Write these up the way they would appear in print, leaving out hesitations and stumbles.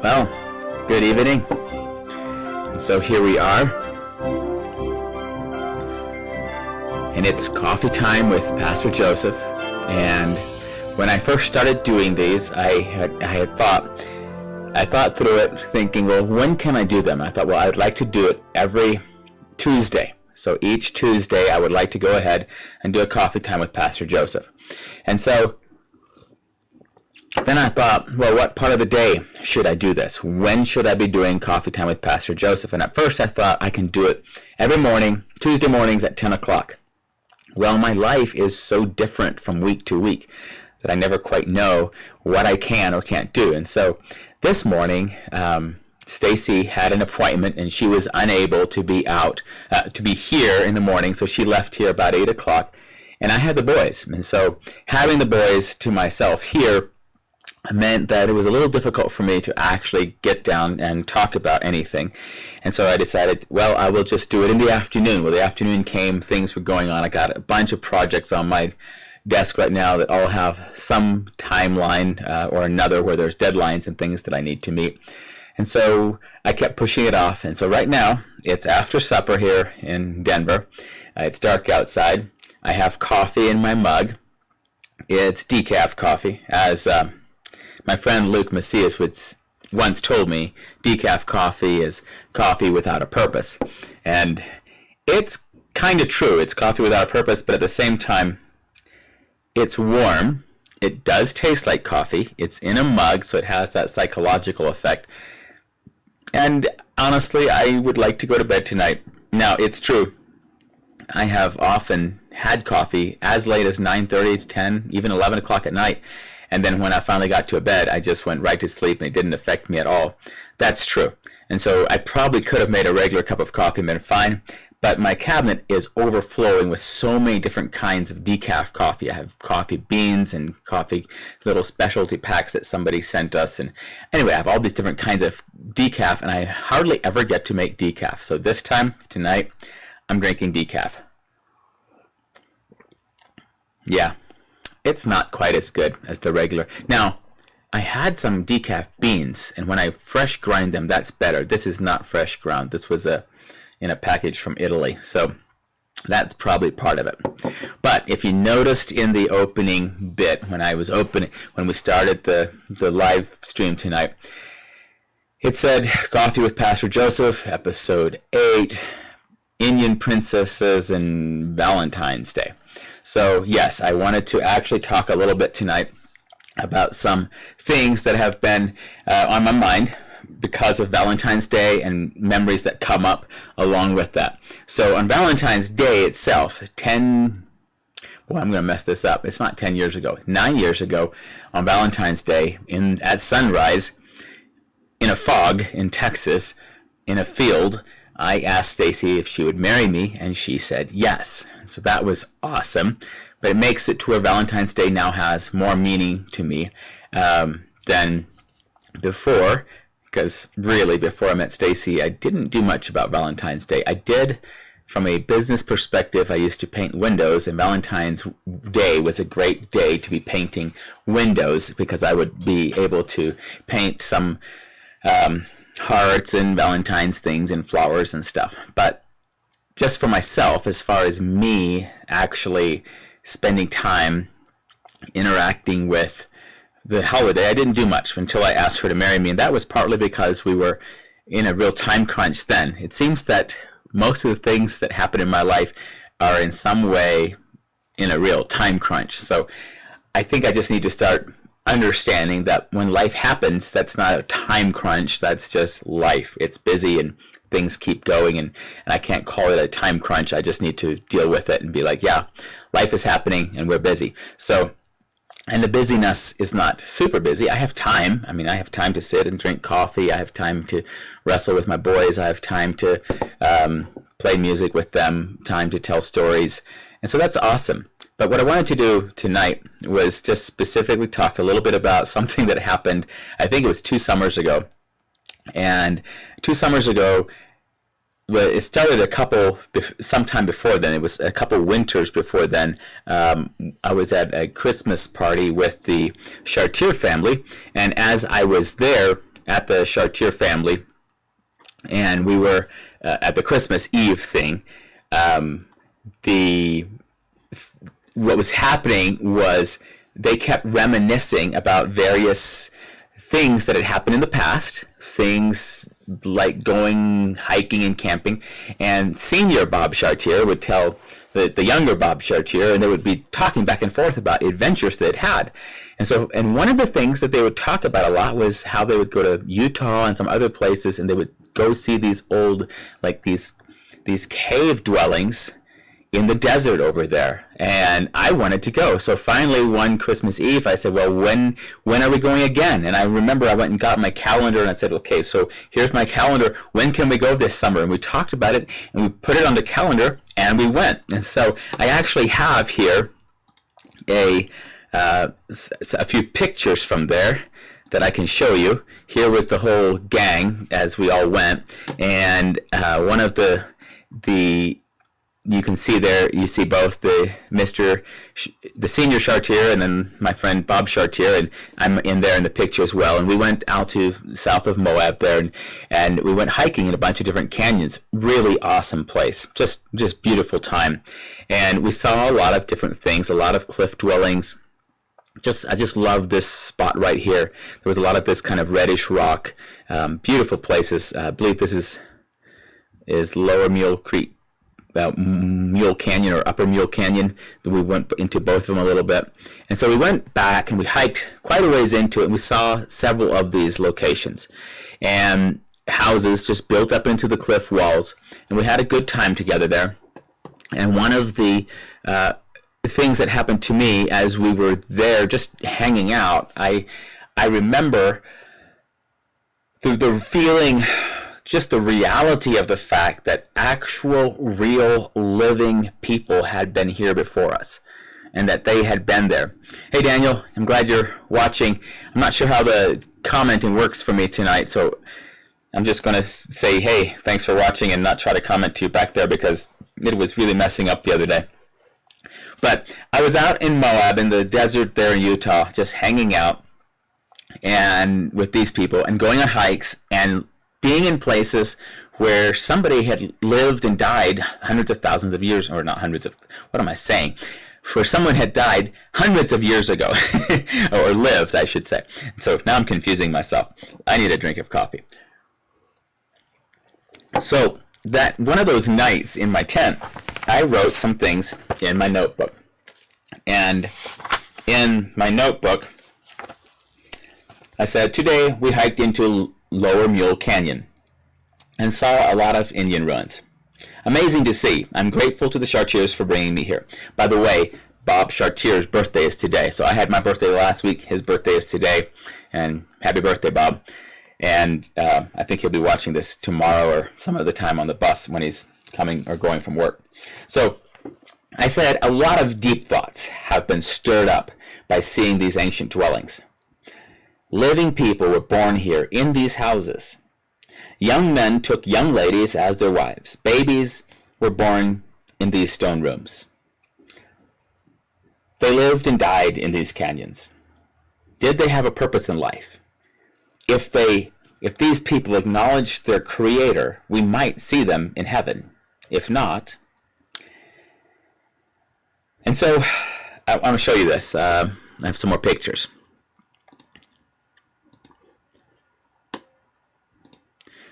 Well, good evening. So here we are, and it's coffee time with Pastor Joseph. And when I first started doing these, I had thought through it, thinking, well, when can I do them? I thought, well, I would like to do it every Tuesday. So each Tuesday, I would like to go ahead and do a coffee time with Pastor Joseph. And so then I thought, well, what part of the day should I do this? When should I be doing coffee time with Pastor Joseph? And at first I thought I can do it every morning, Tuesday mornings at 10 o'clock. Well, my life is so different from week to week that I never quite know what I can or can't do. And so this morning, Stacy had an appointment and she was unable to be here in the morning. So she left here about 8 o'clock and I had the boys. And so having the boys to myself here meant that it was a little difficult for me to actually get down and talk about anything. And so I decided, well, I will just do it in the afternoon. Well, the afternoon came, things were going on. I got a bunch of projects on my desk right now that all have some timeline or another where there's deadlines and things that I need to meet. And so I kept pushing it off. And so right now, it's after supper here in Denver. It's dark outside. I have coffee in my mug. It's decaf coffee, as my friend Luke Macias once told me, decaf coffee is coffee without a purpose. And it's kind of true. It's coffee without a purpose, but at the same time, it's warm. It does taste like coffee. It's in a mug, so it has that psychological effect. And honestly, I would like to go to bed tonight. Now, it's true. I have often had coffee as late as 9:30 to 10, even 11 o'clock at night. And then when I finally got to bed, I just went right to sleep and it didn't affect me at all. That's true. And so I probably could have made a regular cup of coffee and been fine. But my cabinet is overflowing with so many different kinds of decaf coffee. I have coffee beans and coffee little specialty packs that somebody sent us. And anyway, I have all these different kinds of decaf, and I hardly ever get to make decaf. So this time, tonight, I'm drinking decaf. Yeah, it's not quite as good as the regular. Now, I had some decaf beans, and when I fresh grind them, that's better. This is not fresh ground. This was in a package from Italy, so that's probably part of it. But if you noticed in the opening bit, when we started the live stream tonight, it said Coffee with Pastor Joseph, episode 8, Indian Princesses and Valentine's Day. So yes, I wanted to actually talk a little bit tonight about some things that have been on my mind because of Valentine's Day and memories that come up along with that. So on Valentine's Day itself, I'm going to mess this up. It's not 10 years ago. 9 years ago on Valentine's Day at sunrise in a fog in Texas in a field, I asked Stacy if she would marry me, and she said yes. So that was awesome. But it makes it to where Valentine's Day now has more meaning to me than before. Because really, before I met Stacy, I didn't do much about Valentine's Day. I did, from a business perspective, I used to paint windows, and Valentine's Day was a great day to be painting windows because I would be able to paint some hearts and Valentine's things and flowers and stuff. But just for myself, as far as me actually spending time interacting with the holiday, I didn't do much until I asked her to marry me, and that was partly because we were in a real time crunch then. It seems that most of the things that happen in my life are in some way in a real time crunch. So I think I just need to start understanding that when life happens, that's not a time crunch, that's just life. It's busy and things keep going, and I can't call it a time crunch. I just need to deal with it and be like, yeah, life is happening and we're busy. So, and the busyness is not super busy. I have time. I mean, I have time to sit and drink coffee. I have time to wrestle with my boys. I have time to play music with them, time to tell stories. And so that's awesome. But what I wanted to do tonight was just specifically talk a little bit about something that happened, I think it was 2 summers ago. And 2 summers ago, well, it started sometime before then. It was a couple winters before then. I was at a Christmas party with the Chartier family, and as I was there, at the Chartier family, and we were at the Christmas Eve thing. The what was happening was they kept reminiscing about various things that had happened in the past, things like going hiking and camping, and senior Bob Chartier would tell the younger Bob Chartier, and they would be talking back and forth about adventures they'd had. And one of the things that they would talk about a lot was how they would go to Utah and some other places, and they would go see these old, like these cave dwellings in the desert over there, and I wanted to go. So finally, one Christmas Eve, I said, well, when are we going again? And I remember I went and got my calendar, and I said, okay, so here's my calendar. When can we go this summer? And we talked about it, and we put it on the calendar, and we went. And so I actually have here a few pictures from there that I can show you. Here was the whole gang as we all went, and one of the you can see there, you see both the senior Chartier and then my friend Bob Chartier, and I'm in there in the picture as well. And we went out to south of Moab there, and we went hiking in a bunch of different canyons. Really awesome place, just beautiful time. And we saw a lot of different things, a lot of cliff dwellings. I just love this spot right here. There was a lot of this kind of reddish rock, beautiful places. I believe this is Lower Mule Creek. Mule Canyon or Upper Mule Canyon. We went into both of them a little bit. And so we went back and we hiked quite a ways into it, and we saw several of these locations and houses just built up into the cliff walls, and we had a good time together there. And one of the things that happened to me as we were there just hanging out, I remember the feeling, just the reality of the fact that actual, real, living people had been here before us, and that they had been there. Hey, Daniel, I'm glad you're watching. I'm not sure how the commenting works for me tonight, so I'm just going to say, hey, thanks for watching, and not try to comment to you back there because it was really messing up the other day. But I was out in Moab, in the desert there in Utah, just hanging out and with these people and going on hikes and being in places where somebody had lived and died hundreds of thousands of years, or not hundreds of, what am I saying? Where someone had died hundreds of years ago, or lived, I should say. So now I'm confusing myself. I need a drink of coffee. So that one of those nights in my tent, I wrote some things in my notebook. And in my notebook, I said, today we hiked into Lower Mule Canyon and saw a lot of Indian ruins. Amazing to see. I'm grateful to the Chartiers for bringing me here. By the way, Bob Chartier's birthday is today. So I had my birthday last week. His birthday is today. And happy birthday, Bob. And I think he'll be watching this tomorrow or some other time on the bus when he's coming or going from work. So I said a lot of deep thoughts have been stirred up by seeing these ancient dwellings. Living people were born here in these houses. Young men took young ladies as their wives. Babies were born in these stone rooms. They lived and died in these canyons. Did they have a purpose in life? If these people acknowledged their Creator, we might see them in heaven. If not, and so I want to show you this. I have some more pictures.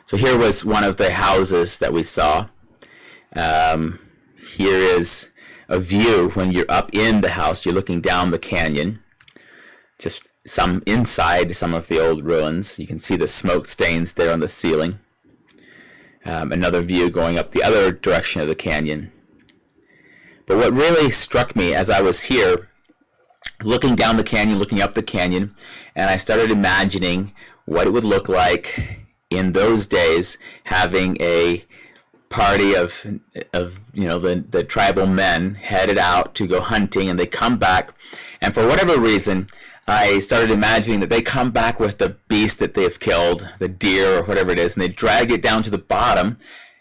So here was one of the houses that we saw. Here is a view when you're up in the house. You're looking down the canyon. Just some inside some of the old ruins. You can see the smoke stains there on the ceiling. Another view going up the other direction of the canyon. But what really struck me as I was here, looking down the canyon, looking up the canyon, and I started imagining what it would look like in those days, having a party of the tribal men headed out to go hunting, and they come back, and for whatever reason, I started imagining that they come back with the beast that they've killed, the deer or whatever it is, and they drag it down to the bottom,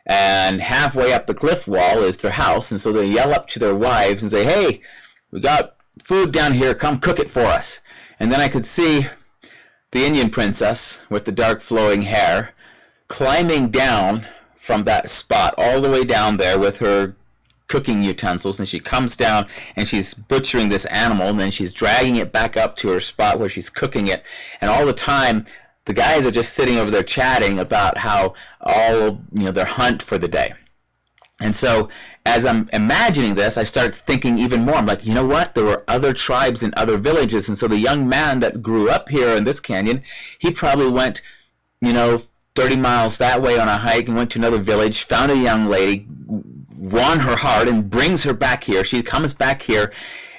and halfway up the cliff wall is their house, and so they yell up to their wives and say, hey, we got food down here, come cook it for us. And then I could see the Indian princess with the dark flowing hair climbing down from that spot all the way down there with her cooking utensils, and she comes down and she's butchering this animal, and then she's dragging it back up to her spot where she's cooking it, and all the time the guys are just sitting over there chatting about how all their hunt for the day. And so as I'm imagining this, I start thinking even more. I'm like, you know what? There were other tribes in other villages, and so the young man that grew up here in this canyon, he probably went 30 miles that way on a hike and went to another village, found a young lady, won her heart, and brings her back here. She comes back here,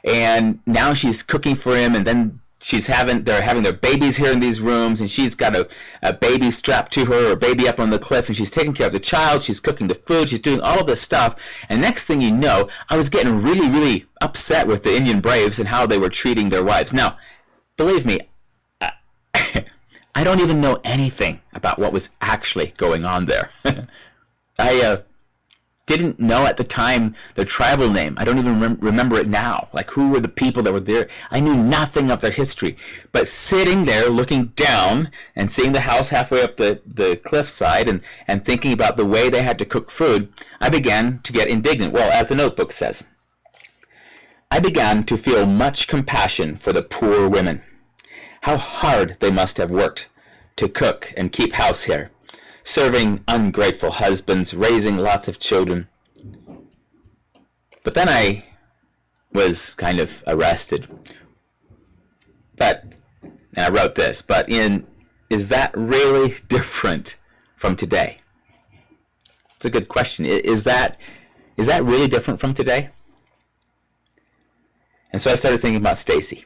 and now she's cooking for him, and then they're having their babies here in these rooms, and she's got a baby strapped to her, or a baby up on the cliff, and she's taking care of the child, she's cooking the food, she's doing all of this stuff, and next thing you know, I was getting really, really upset with the Indian braves and how they were treating their wives. Now, believe me, I don't even know anything about what was actually going on there. I didn't know at the time their tribal name. I don't even remember it now. Like, who were the people that were there? I knew nothing of their history. But sitting there looking down and seeing the house halfway up the cliffside and thinking about the way they had to cook food, I began to get indignant. Well, as the notebook says, I began to feel much compassion for the poor women. How hard they must have worked to cook and keep house here, serving ungrateful husbands, raising lots of children. But then I was kind of arrested. And I wrote this, is that really different from today? It's a good question. Is that really different from today? And so I started thinking about Stacy.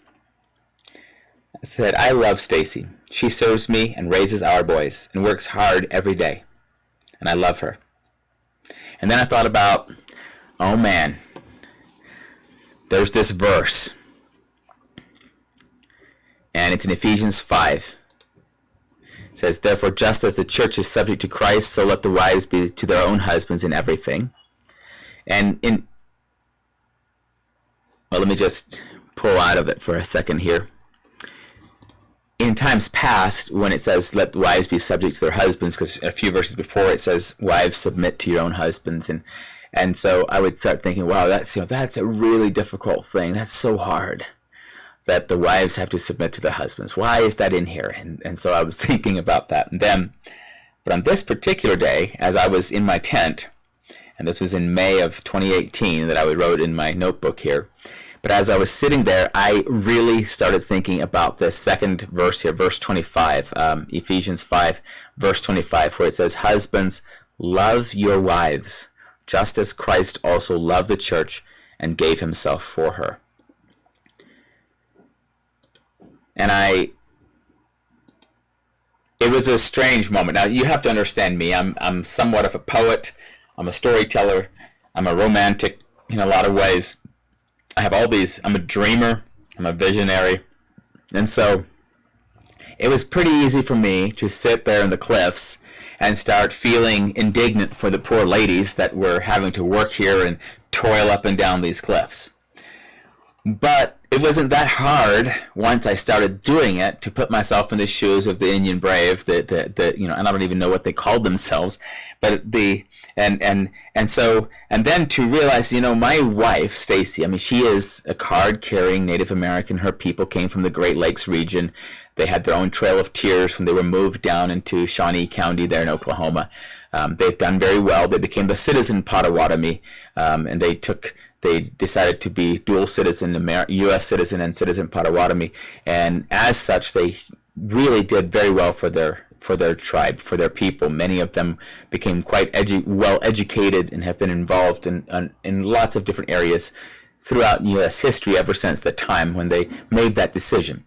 I said, I love Stacy. She serves me and raises our boys and works hard every day. And I love her. And then I thought about, oh man, there's this verse. And it's in Ephesians 5. It says, therefore, just as the church is subject to Christ, so let the wives be to their own husbands in everything. And let me just pull out of it for a second here. In times past, when it says, let the wives be subject to their husbands, because a few verses before it says, wives, submit to your own husbands. And so I would start thinking, wow, that's a really difficult thing. That's so hard that the wives have to submit to their husbands. Why is that in here? And so I was thinking about that. But on this particular day, as I was in my tent, and this was in May of 2018 that I wrote in my notebook here, but as I was sitting there, I really started thinking about this second verse here, verse 25, Ephesians 5, verse 25, where it says, husbands, love your wives, just as Christ also loved the church and gave himself for her. And it was a strange moment. Now, you have to understand me. I'm somewhat of a poet. I'm a storyteller. I'm a romantic in a lot of ways. I have all these, I'm a dreamer, I'm a visionary, and so it was pretty easy for me to sit there in the cliffs and start feeling indignant for the poor ladies that were having to work here and toil up and down these cliffs. But it wasn't that hard once I started doing it to put myself in the shoes of the Indian brave, and I don't even know what they called themselves, but and then to realize, my wife, Stacy, she is a card-carrying Native American. Her people came from the Great Lakes region. They had their own Trail of Tears when they were moved down into Shawnee County there in Oklahoma. They've done very well. They became the citizen Potawatomi, and they decided to be dual citizen, U.S. citizen and citizen Potawatomi, and as such, they really did very well for their tribe, for their people. Many of them became quite well educated and have been involved in lots of different areas throughout U.S. history ever since that time when they made that decision.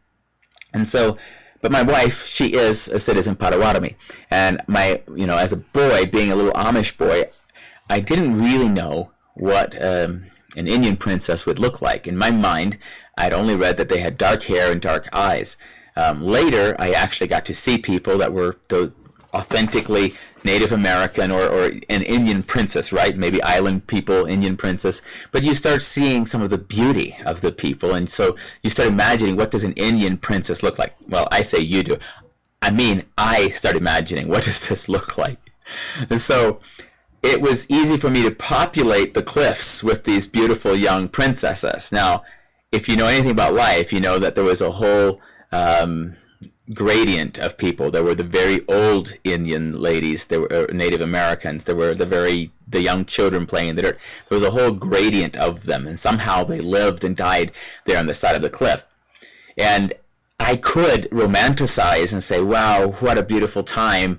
And so, but my wife, she is a citizen Potawatomi, and as a boy, being a little Amish boy, I didn't really know what an Indian princess would look like. In my mind, I'd only read that they had dark hair and dark eyes. Later, I actually got to see people that were authentically Native American or an Indian princess, right? Maybe island people, Indian princess. But you start seeing some of the beauty of the people. And so you start imagining, what does an Indian princess look like? Well, I say you do. I start imagining, what does this look like? And so it was easy for me to populate the cliffs with these beautiful young princesses. Now, if you know anything about life, you know that there was a whole gradient of people. There were the very old Indian ladies, there were Native Americans, there were the young children playing in the dirt. There was a whole gradient of them, and somehow they lived and died there on the side of the cliff. And I could romanticize and say, wow, what a beautiful time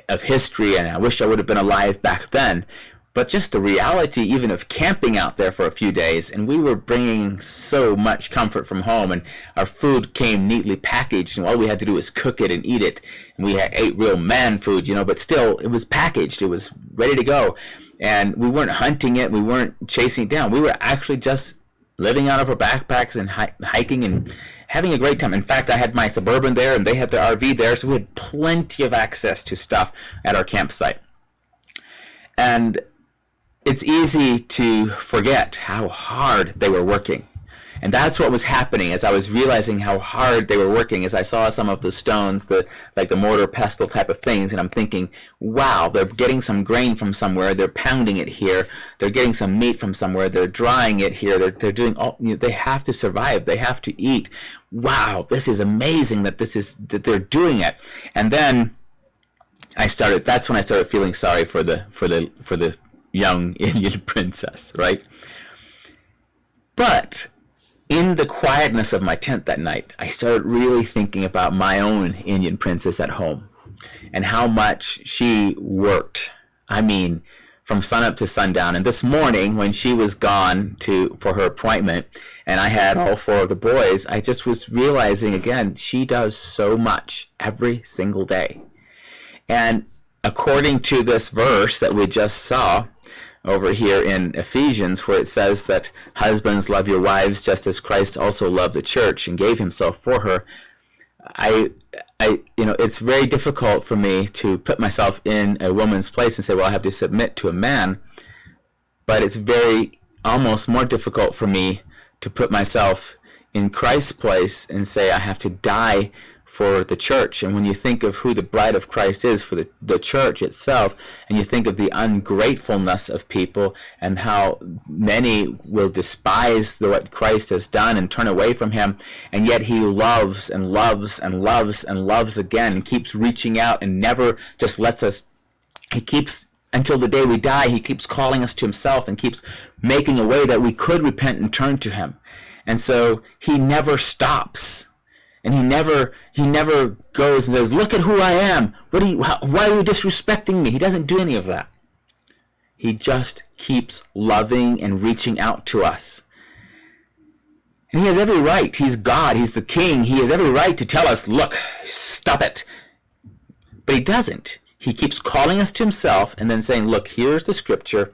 of history, and I wish I would have been alive back then. But just the reality even of camping out there for a few days, and we were bringing so much comfort from home, and our food came neatly packaged, and all we had to do was cook it and eat it. And we ate real man food, but still it was packaged, it was ready to go. And we weren't hunting it, we weren't chasing it down. We were actually just living out of our backpacks and hiking and having a great time. In fact, I had my Suburban there, and they had their RV there, so we had plenty of access to stuff at our campsite. And it's easy to forget how hard they were working. And that's what was happening as I was realizing how hard they were working, as I saw some of the stones, like the mortar pestle type of things, and I'm thinking, wow, they're getting some grain from somewhere, they're pounding it here, they're getting some meat from somewhere, they're drying it here, they're doing all, they have to survive, they have to eat. Wow, this is amazing that they're doing it. And then that's when I started feeling sorry for the young Indian princess, right? But in the quietness of my tent that night, I started really thinking about my own Indian princess at home and how much she worked. From sunup to sundown. And this morning, when she was gone for her appointment, and I had all four of the boys, I just was realizing again, she does so much every single day. And according to this verse that we just saw over here in Ephesians, where it says that husbands, love your wives just as Christ also loved the church and gave himself for her, it's very difficult for me to put myself in a woman's place and say, well, I have to submit to a man. But it's almost more difficult for me to put myself in Christ's place and say I have to die for the church. And when you think of who the bride of Christ is for the church itself, and you think of the ungratefulness of people and how many will despise what Christ has done and turn away from him, and yet he loves and loves and loves and loves again and keeps reaching out and never just lets us. He keeps, until the day we die, he keeps calling us to himself and keeps making a way that we could repent and turn to him. And so he never stops. And he never goes and says, look at who I am. Why are you disrespecting me? He doesn't do any of that. He just keeps loving and reaching out to us. And he has every right. He's God. He's the king. He has every right to tell us, look, stop it. But he doesn't. He keeps calling us to himself and then saying, look, here's the scripture.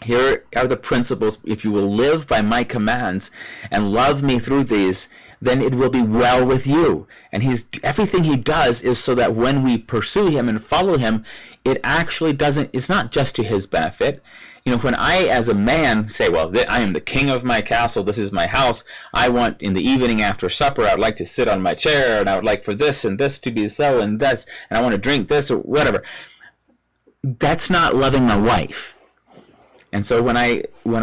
Here are the principles. If you will live by my commands and love me through these, then it will be well with you. And everything he does is so that when we pursue him and follow him, it actually it's not just to his benefit. When I, as a man, say, well, I am the king of my castle, this is my house, I want in the evening after supper, I would like to sit on my chair, and I would like for this and this to be so, and this, and I want to drink this or whatever. That's not loving my wife. And so when I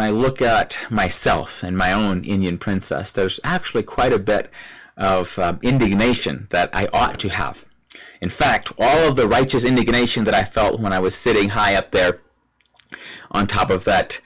look at myself and my own Indian princess, there's actually quite a bit of indignation that I ought to have. In fact, all of the righteous indignation that I felt when I was sitting high up there on top of that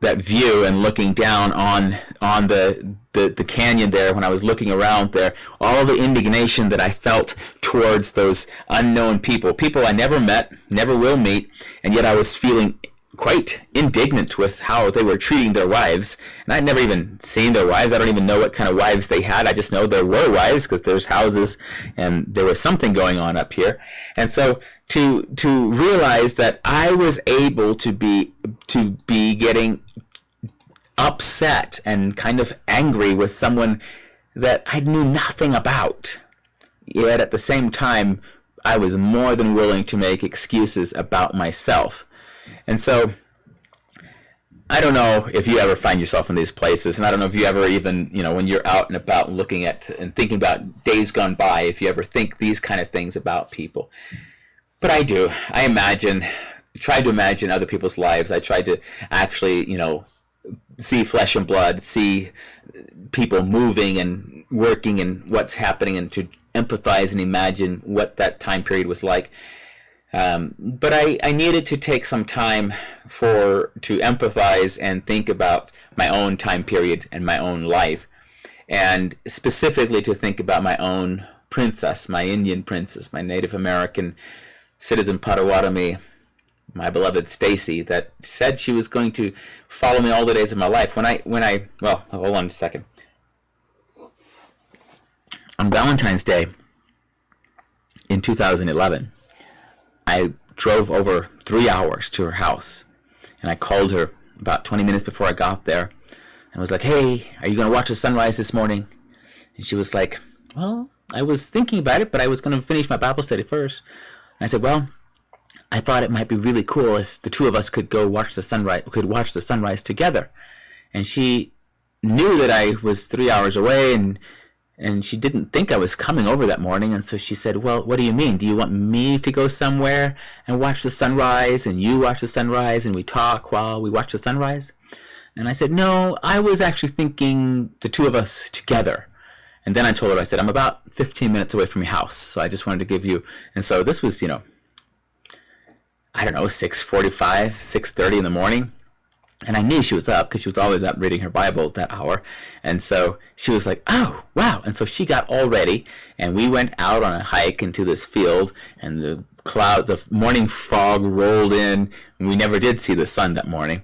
view and looking down on the canyon there, when I was looking around there, all of the indignation that I felt towards those unknown people I never met, never will meet, and yet I was feeling quite indignant with how they were treating their wives. And I'd never even seen their wives. I don't even know what kind of wives they had. I just know there were wives because there's houses and there was something going on up here. And so to realize that I was able to be getting upset and kind of angry with someone that I knew nothing about, yet at the same time I was more than willing to make excuses about myself. And so I don't know if you ever find yourself in these places, and I don't know if you ever even, when you're out and about looking at and thinking about days gone by, if you ever think these kind of things about people. But I do. I try to imagine other people's lives. I try to actually, see flesh and blood, see people moving and working and what's happening, and to empathize and imagine what that time period was like. But I needed to take some time to empathize and think about my own time period and my own life, and specifically to think about my own princess, my Indian princess, my Native American citizen Potawatomi, my beloved Stacy, that said she was going to follow me all the days of my life. Well, hold on a second. On Valentine's Day in 2011, I drove over 3 hours to her house, and I called her about 20 minutes before I got there, and was like, "Hey, are you going to watch the sunrise this morning?" And she was like, "Well, I was thinking about it, but I was going to finish my Bible study first." And I said, "Well, I thought it might be really cool if the two of us could go watch the sunrise together." And she knew that I was 3 hours away, and she didn't think I was coming over that morning, and so she said, "Well, what do you mean? Do you want me to go somewhere and watch the sunrise, and you watch the sunrise, and we talk while we watch the sunrise?" And I said, "No, I was actually thinking the two of us together." And then I told her, I said, "I'm about 15 minutes away from your house, so I just wanted to give you..." And so this was, 6:45, 6:30 in the morning. And I knew she was up because she was always up reading her Bible at that hour. And so she was like, "Oh, wow." And so she got all ready, and we went out on a hike into this field, and the morning fog rolled in, and we never did see the sun that morning.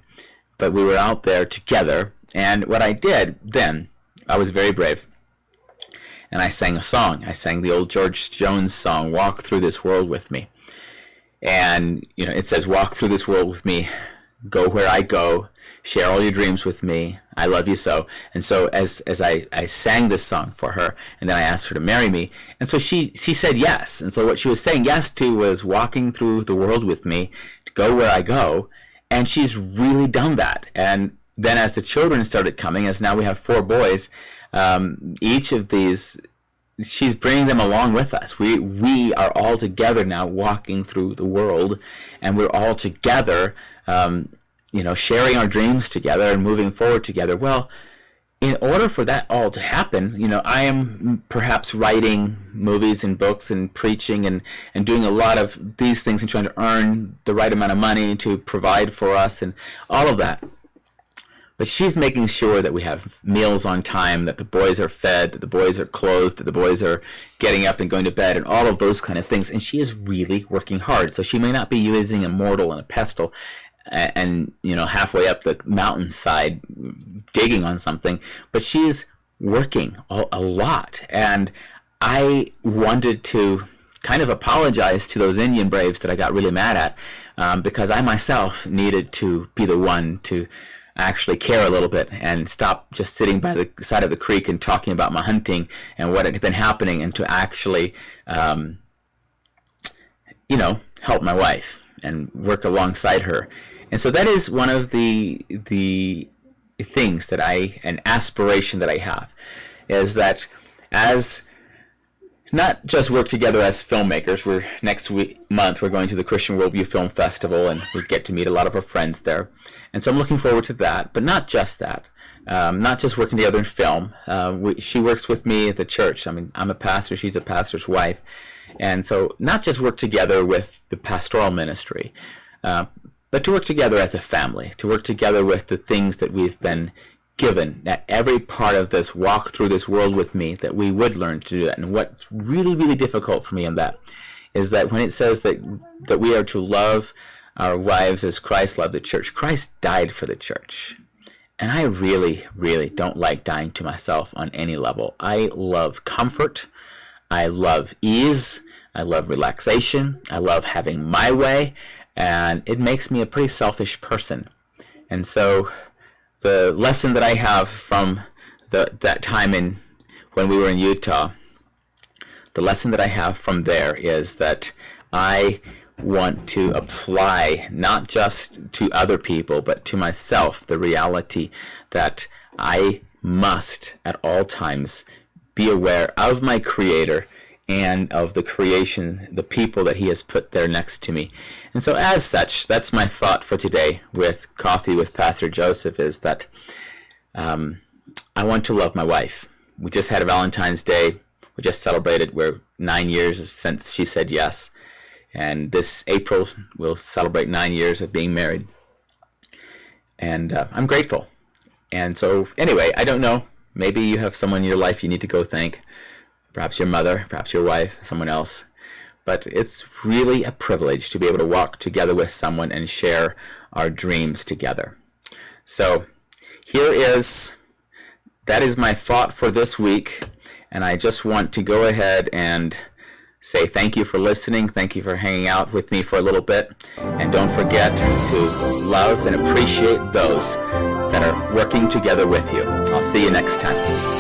But we were out there together, and what I did then, I was very brave. And I sang a song. I sang the old George Jones song, "Walk Through This World With Me." And, it says, "Walk through this world with me. Go where I go, share all your dreams with me, I love you so." And so as I sang this song for her, and then I asked her to marry me, and so she said yes. And so what she was saying yes to was walking through the world with me, to go where I go, and she's really done that. And then as the children started coming, as now we have 4 boys, each of these, she's bringing them along with us. We are all together now walking through the world, and we're all together, sharing our dreams together and moving forward together. Well, in order for that all to happen, I am perhaps writing movies and books and preaching and doing a lot of these things and trying to earn the right amount of money to provide for us and all of that. But she's making sure that we have meals on time, that the boys are fed, that the boys are clothed, that the boys are getting up and going to bed, and all of those kind of things. And she is really working hard. So she may not be using a mortar and a pestle and halfway up the mountainside digging on something, but she's working a lot. And I wanted to kind of apologize to those Indian braves that I got really mad at, because I myself needed to be the one to actually care a little bit and stop just sitting by the side of the creek and talking about my hunting and what had been happening, and to actually help my wife and work alongside her. And so that is one of the things that an aspiration that I have, is that as not just work together as filmmakers. Next month we're going to the Christian Worldview Film Festival, and we get to meet a lot of our friends there. And so I'm looking forward to that, but not just that. Not just working together in film. She works with me at the church. I mean, I'm a pastor, she's a pastor's wife. And so not just work together with the pastoral ministry, but to work together as a family, to work together with the things that we've been given, that every part of this walk through this world with me, that we would learn to do that. And what's really, really difficult for me in that is that when it says that we are to love our wives as Christ loved the church, Christ died for the church. And I really, really don't like dying to myself on any level. I love comfort. I love ease. I love relaxation. I love having my way. And it makes me a pretty selfish person. And so the lesson that I have from that time when we were in Utah, the lesson that I have from there is that I want to apply not just to other people but to myself the reality that I must at all times be aware of my Creator and of the creation, the people that He has put there next to me. And so as such, that's my thought for today with Coffee with Pastor Joseph, is that I want to love my wife. We just had a Valentine's Day. We just celebrated. We're 9 years since she said yes. And this April, we'll celebrate 9 years of being married. And I'm grateful. And so anyway, I don't know. Maybe you have someone in your life you need to go thank. Perhaps your mother, perhaps your wife, someone else. But it's really a privilege to be able to walk together with someone and share our dreams together. So that is my thought for this week. And I just want to go ahead and say thank you for listening. Thank you for hanging out with me for a little bit. And don't forget to love and appreciate those that are working together with you. I'll see you next time.